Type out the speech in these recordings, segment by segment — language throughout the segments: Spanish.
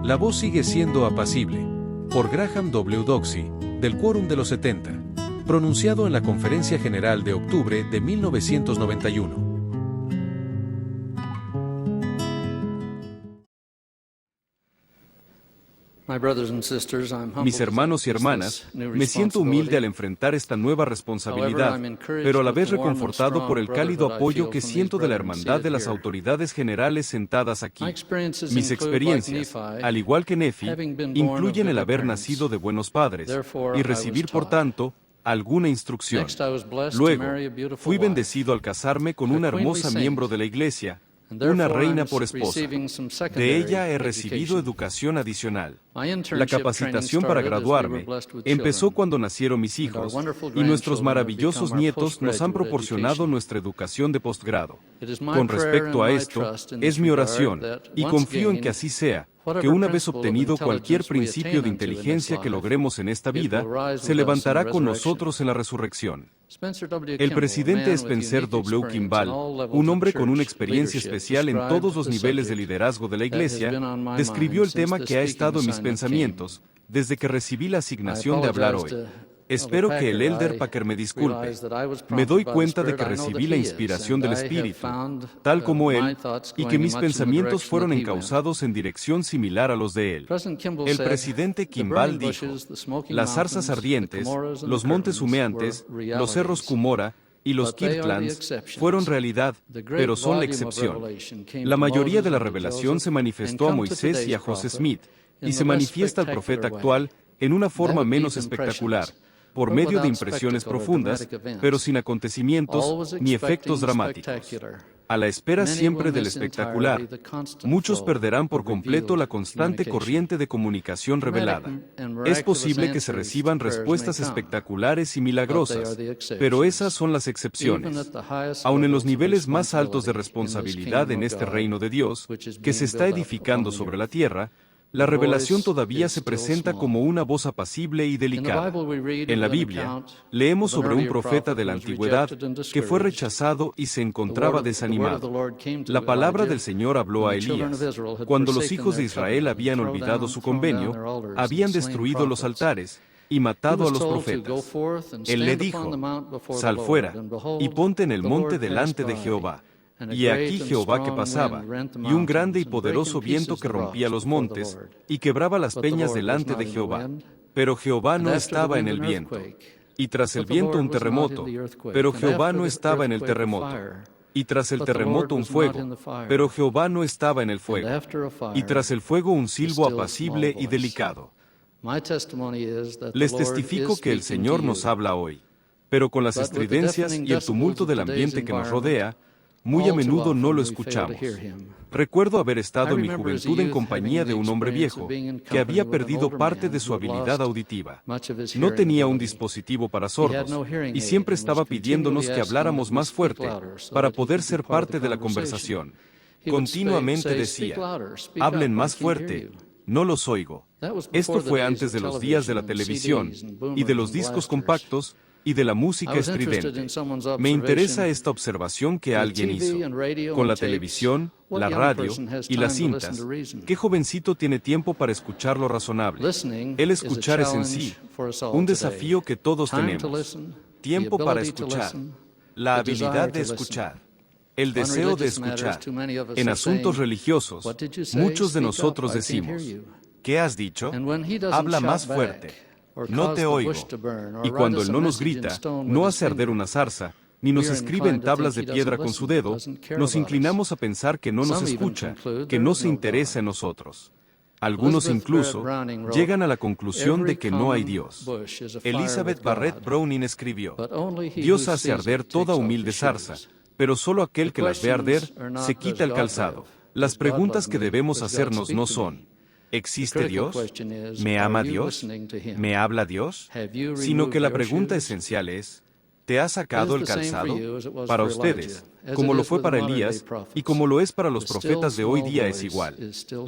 La voz sigue siendo apacible. Por Graham W. Doxey, del Quórum de los 70. Pronunciado en la Conferencia General de octubre de 1991. Mis hermanos y hermanas, me siento humilde al enfrentar esta nueva responsabilidad, pero a la vez reconfortado por el cálido apoyo que siento de la hermandad de las autoridades generales sentadas aquí. Mis experiencias, al igual que Nefi, incluyen el haber nacido de buenos padres y recibir, por tanto, alguna instrucción. Luego, fui bendecido al casarme con una hermosa miembro de la iglesia, una reina por esposa. De ella he recibido educación adicional. La capacitación para graduarme empezó cuando nacieron mis hijos, y nuestros maravillosos nietos nos han proporcionado nuestra educación de posgrado. Con respecto a esto, es mi oración, y confío en que así sea, que una vez obtenido cualquier principio de inteligencia que logremos en esta vida, se levantará con nosotros en la resurrección. El presidente Spencer W. Kimball, un hombre con una experiencia especial en todos los niveles de liderazgo de la Iglesia, describió el tema que ha estado en mis pensamientos desde que recibí la asignación de hablar hoy. Espero que el Elder Packer me disculpe. Me doy cuenta de que recibí la inspiración del Espíritu, tal como él, y que mis pensamientos fueron encauzados en dirección similar a los de él. El presidente Kimball dijo: las zarzas ardientes, los montes humeantes, los cerros Cumorah y los Kirtlands fueron realidad, pero son la excepción. La mayoría de la revelación se manifestó a Moisés y a José Smith, y se manifiesta al profeta actual en una forma menos espectacular, por medio de impresiones profundas, pero sin acontecimientos ni efectos dramáticos. A la espera siempre del espectacular, muchos perderán por completo la constante corriente de comunicación revelada. Es posible que se reciban respuestas espectaculares y milagrosas, pero esas son las excepciones. Aun en los niveles más altos de responsabilidad en este reino de Dios, que se está edificando sobre la tierra, la revelación todavía se presenta como una voz apacible y delicada. En la Biblia, leemos sobre un profeta de la antigüedad que fue rechazado y se encontraba desanimado. La palabra del Señor habló a Elías. Cuando los hijos de Israel habían olvidado su convenio, habían destruido los altares y matado a los profetas. Él le dijo: sal fuera y ponte en el monte delante de Jehová. Y aquí Jehová que pasaba, y un grande y poderoso viento que rompía los montes, y quebraba las peñas delante de Jehová. Pero Jehová no estaba en el viento. Y tras el viento un terremoto, pero Jehová no estaba en el terremoto. Y tras el terremoto un fuego, pero Jehová no estaba en el fuego. Y tras el fuego un silbo apacible y delicado. Les testifico que el Señor nos habla hoy, pero con las estridencias y el tumulto del ambiente que nos rodea, muy a menudo no lo escuchamos. Recuerdo haber estado en mi juventud en compañía de un hombre viejo que había perdido parte de su habilidad auditiva. No tenía un dispositivo para sordos y siempre estaba pidiéndonos que habláramos más fuerte para poder ser parte de la conversación. Continuamente decía: hablen más fuerte, no los oigo. Esto fue antes de los días de la televisión y de los discos compactos y de la música estridente. Me interesa esta observación que alguien hizo. Con la televisión, la radio y las cintas, ¿qué jovencito tiene tiempo para escuchar lo razonable? El escuchar es en sí un desafío que todos tenemos. Tiempo para escuchar, la habilidad de escuchar, el deseo de escuchar. En asuntos religiosos, muchos de nosotros decimos: ¿qué has dicho? Habla más fuerte. No te oigo. Y cuando Él no nos grita, no hace arder una zarza, ni nos escribe en tablas de piedra con su dedo, nos inclinamos a pensar que no nos escucha, que no se interesa en nosotros. Algunos incluso llegan a la conclusión de que no hay Dios. Elizabeth Barrett Browning escribió: Dios hace arder toda humilde zarza, pero solo aquel que las ve arder se quita el calzado. Las preguntas que debemos hacernos no son: ¿existe Dios? ¿Me ama Dios? ¿Me habla Dios? Sino que la pregunta esencial es: ¿te ha sacado el calzado? Para ustedes, como lo fue para Elías, y como lo es para los profetas de hoy día, es igual.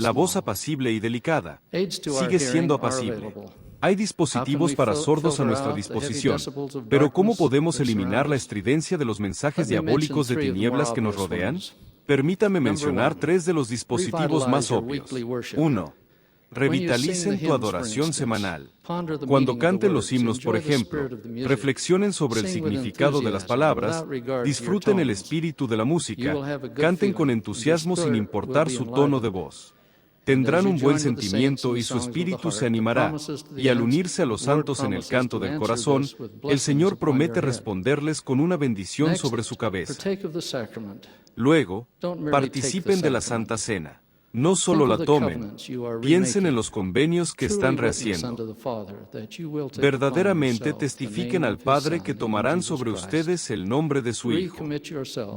La voz apacible y delicada sigue siendo apacible. Hay dispositivos para sordos a nuestra disposición, pero ¿cómo podemos eliminar la estridencia de los mensajes diabólicos de tinieblas que nos rodean? Permítame mencionar 3 de los dispositivos más obvios. 1. Revitalicen tu adoración semanal. Cuando canten los himnos, por ejemplo, reflexionen sobre el significado de las palabras, disfruten el espíritu de la música, canten con entusiasmo sin importar su tono de voz. Tendrán un buen sentimiento y su espíritu se animará, y al unirse a los santos en el canto del corazón, el Señor promete responderles con una bendición sobre su cabeza. Luego, participen de la Santa Cena. No solo la tomen, piensen en los convenios que están rehaciendo. Verdaderamente testifiquen al Padre que tomarán sobre ustedes el nombre de su Hijo.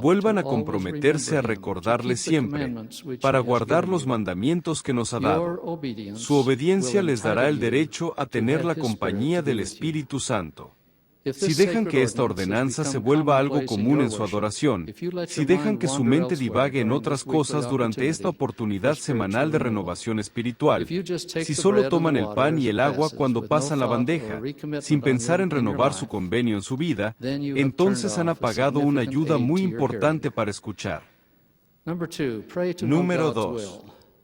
Vuelvan a comprometerse a recordarle siempre, para guardar los mandamientos que nos ha dado. Su obediencia les dará el derecho a tener la compañía del Espíritu Santo. Si dejan que esta ordenanza se vuelva algo común en su adoración, si dejan que su mente divague en otras cosas durante esta oportunidad semanal de renovación espiritual, si solo toman el pan y el agua cuando pasan la bandeja, sin pensar en renovar su convenio en su vida, entonces han apagado una ayuda muy importante para escuchar. Número 2.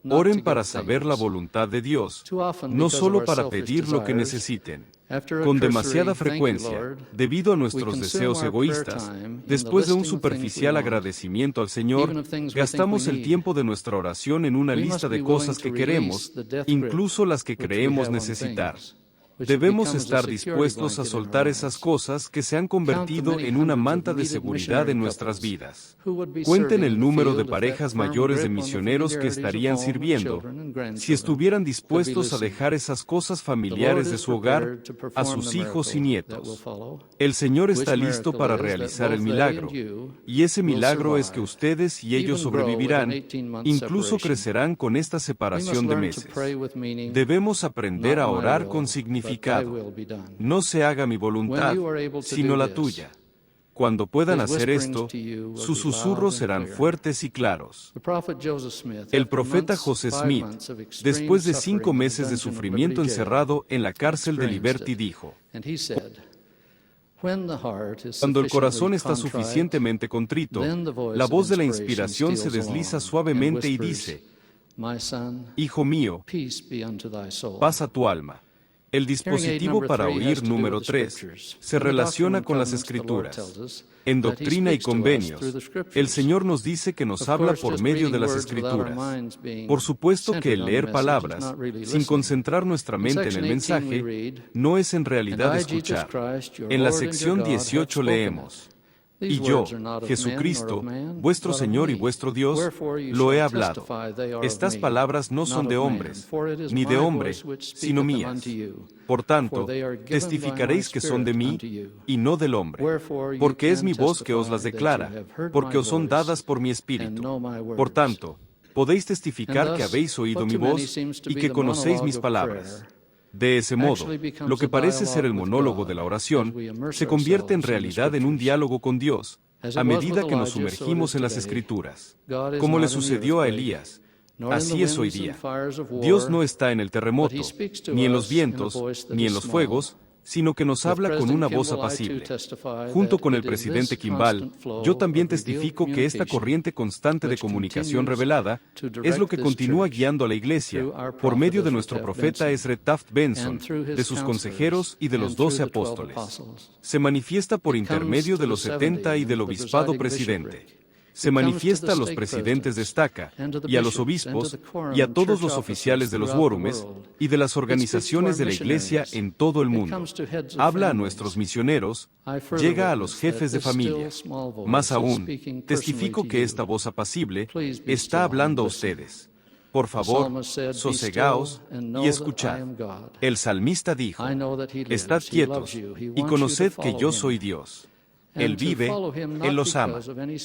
Oren para saber la voluntad de Dios, no solo para pedir lo que necesiten. Con demasiada frecuencia, debido a nuestros deseos egoístas, después de un superficial agradecimiento al Señor, gastamos el tiempo de nuestra oración en una lista de cosas que queremos, incluso las que creemos necesitar. Debemos estar dispuestos a soltar esas cosas que se han convertido en una manta de seguridad en nuestras vidas. Cuenten el número de parejas mayores de misioneros que estarían sirviendo, si estuvieran dispuestos a dejar esas cosas familiares de su hogar a sus hijos y nietos. El Señor está listo para realizar el milagro, y ese milagro es que ustedes y ellos sobrevivirán, incluso crecerán con esta separación de meses. Debemos aprender a orar con significado. No se haga mi voluntad, sino la tuya. Cuando puedan hacer esto, sus susurros serán fuertes y claros. El profeta José Smith, después de 5 meses de sufrimiento encerrado en la cárcel de Liberty, dijo: cuando el corazón está suficientemente contrito, la voz de la inspiración se desliza suavemente y dice: Hijo mío, paz a tu alma. El dispositivo para oír número 3 se relaciona con las Escrituras. En Doctrina y Convenios, el Señor nos dice que nos habla por medio de las Escrituras. Por supuesto que el leer palabras, sin concentrar nuestra mente en el mensaje, no es en realidad escuchar. En la sección 18 leemos: y yo, Jesucristo, vuestro Señor y vuestro Dios, lo he hablado. Estas palabras no son de hombres, ni de hombre, sino mías. Por tanto, testificaréis que son de mí, y no del hombre. Porque es mi voz que os las declara, porque os son dadas por mi espíritu. Por tanto, podéis testificar que habéis oído mi voz, y que conocéis mis palabras. De ese modo, lo que parece ser el monólogo de la oración, se convierte en realidad en un diálogo con Dios, a medida que nos sumergimos en las Escrituras. Como le sucedió a Elías, así es hoy día. Dios no está en el terremoto, ni en los vientos, ni en los fuegos, sino que nos habla con una voz apacible. Junto con el presidente Kimball, yo también testifico que esta corriente constante de comunicación revelada es lo que continúa guiando a la Iglesia, por medio de nuestro profeta Ezra Taft Benson, de sus consejeros y de los 12 apóstoles. Se manifiesta por intermedio de los 70 y del obispado presidente. Se manifiesta a los presidentes de estaca, y a los obispos, y a todos los oficiales de los quórumes, y de las organizaciones de la Iglesia en todo el mundo. Habla a nuestros misioneros, llega a los jefes de familia. Más aún, testifico que esta voz apacible está hablando a ustedes. Por favor, sosegaos y escuchad. El salmista dijo: estad quietos, y conoced que yo soy Dios. Él vive, Él los ama.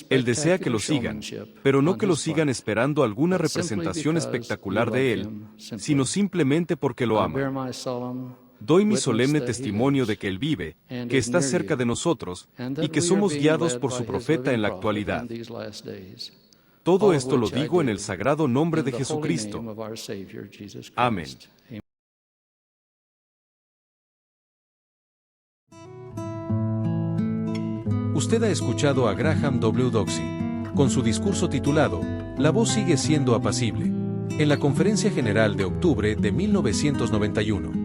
Él desea que lo sigan, pero no que lo sigan esperando alguna representación espectacular de Él, sino simplemente porque lo ama. Doy mi solemne testimonio de que Él vive, que está cerca de nosotros, y que somos guiados por su profeta en la actualidad. Todo esto lo digo en el sagrado nombre de Jesucristo. Amén. Usted ha escuchado a Graham W. Doxey con su discurso titulado "La voz sigue siendo apacible". en la Conferencia General de octubre de 1991.